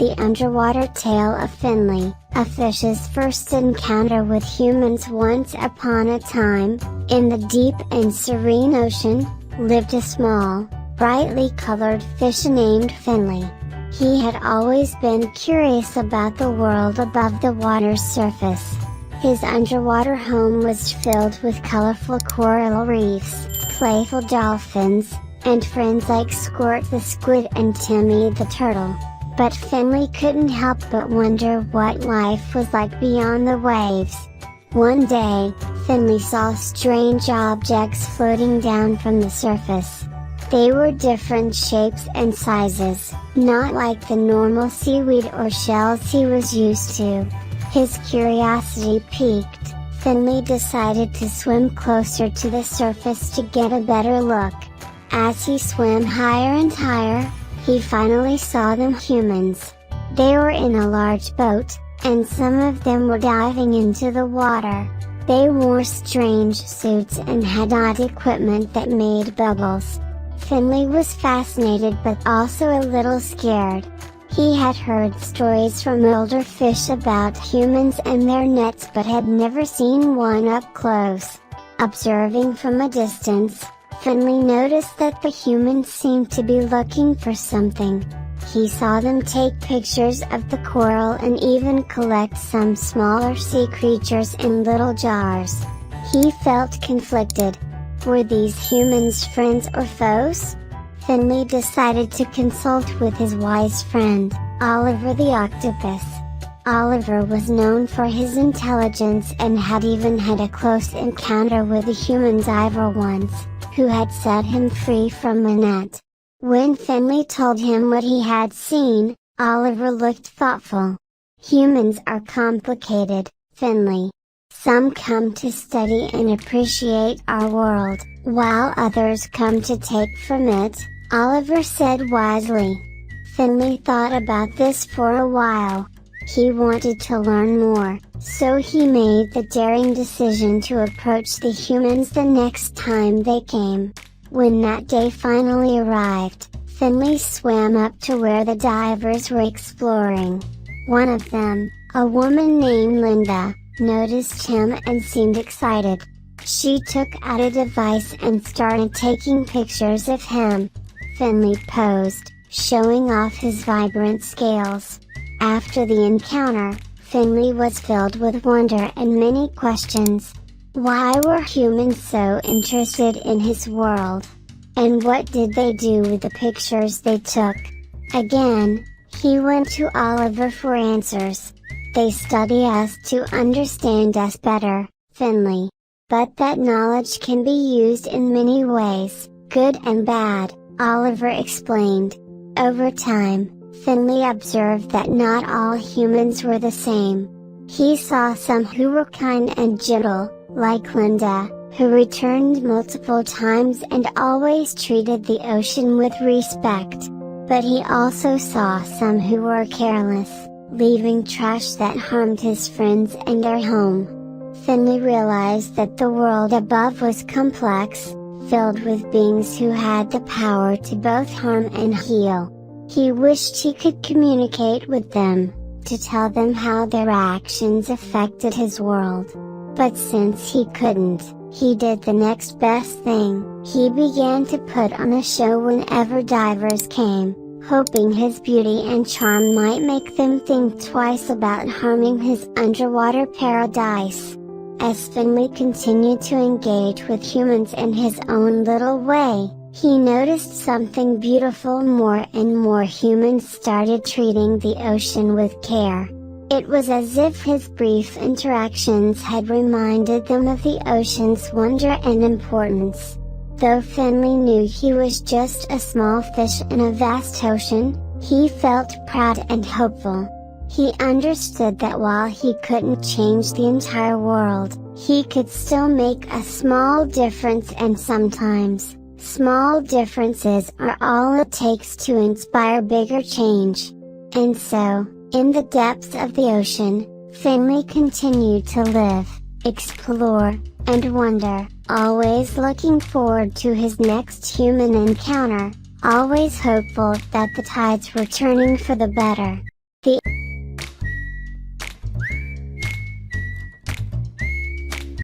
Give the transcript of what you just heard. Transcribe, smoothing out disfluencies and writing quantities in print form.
The underwater tale of Finley, a fish's first encounter with humans. Once upon a time, in the deep and serene ocean, lived a small, brightly colored fish named Finley. He had always been curious about the world above the water's surface. His underwater home was filled with colorful coral reefs, playful dolphins, and friends like Squirt the squid and Timmy the turtle. But Finley couldn't help but wonder what life was like beyond the waves. One day, Finley saw strange objects floating down from the surface. They were different shapes and sizes, not like the normal seaweed or shells he was used to. His curiosity piqued, Finley decided to swim closer to the surface to get a better look. As he swam higher and higher, he finally saw them humans. They were in a large boat, and some of them were diving into the water. They wore strange suits and had odd equipment that made bubbles. Finley was fascinated but also a little scared. He had heard stories from older fish about humans and their nets but had never seen one up close. Observing from a distance, Finley noticed that the humans seemed to be looking for something. He saw them take pictures of the coral and even collect some smaller sea creatures in little jars. He felt conflicted. Were these humans friends or foes? Finley decided to consult with his wise friend, Oliver the octopus. Oliver was known for his intelligence and had even had a close encounter with a human diver once, who had set him free from a net. When Finley told him what he had seen, Oliver looked thoughtful. Humans are complicated, Finley. Some come to study and appreciate our world, while others come to take from it, Oliver said wisely. Finley thought about this for a while. He wanted to learn more, so he made the daring decision to approach the humans the next time they came. When that day finally arrived, Finley swam up to where the divers were exploring. One of them, a woman named Linda, noticed him and seemed excited. She took out a device and started taking pictures of him. Finley posed, showing off his vibrant scales. After the encounter, Finley was filled with wonder and many questions. Why were humans so interested in his world? And what did they do with the pictures they took? Again, he went to Oliver for answers. They study us to understand us better, Finley. But that knowledge can be used in many ways, good and bad, Oliver explained. Over time, Finley observed that not all humans were the same. He saw some who were kind and gentle, like Linda, who returned multiple times and always treated the ocean with respect. But he also saw some who were careless, leaving trash that harmed his friends and their home. Finley realized that the world above was complex, filled with beings who had the power to both harm and heal. He wished he could communicate with them, to tell them how their actions affected his world. But since he couldn't, he did the next best thing. He began to put on a show whenever divers came, hoping his beauty and charm might make them think twice about harming his underwater paradise. As Finley continued to engage with humans in his own little way, he noticed something beautiful. More and more humans started treating the ocean with care. It was as if his brief interactions had reminded them of the ocean's wonder and importance. Though Finley knew he was just a small fish in a vast ocean, he felt proud and hopeful. He understood that while he couldn't change the entire world, he could still make a small difference, and sometimes, small differences are all it takes to inspire bigger change. And so, in the depths of the ocean, Finley continued to live, explore, and wonder, always looking forward to his next human encounter, always hopeful that the tides were turning for the better.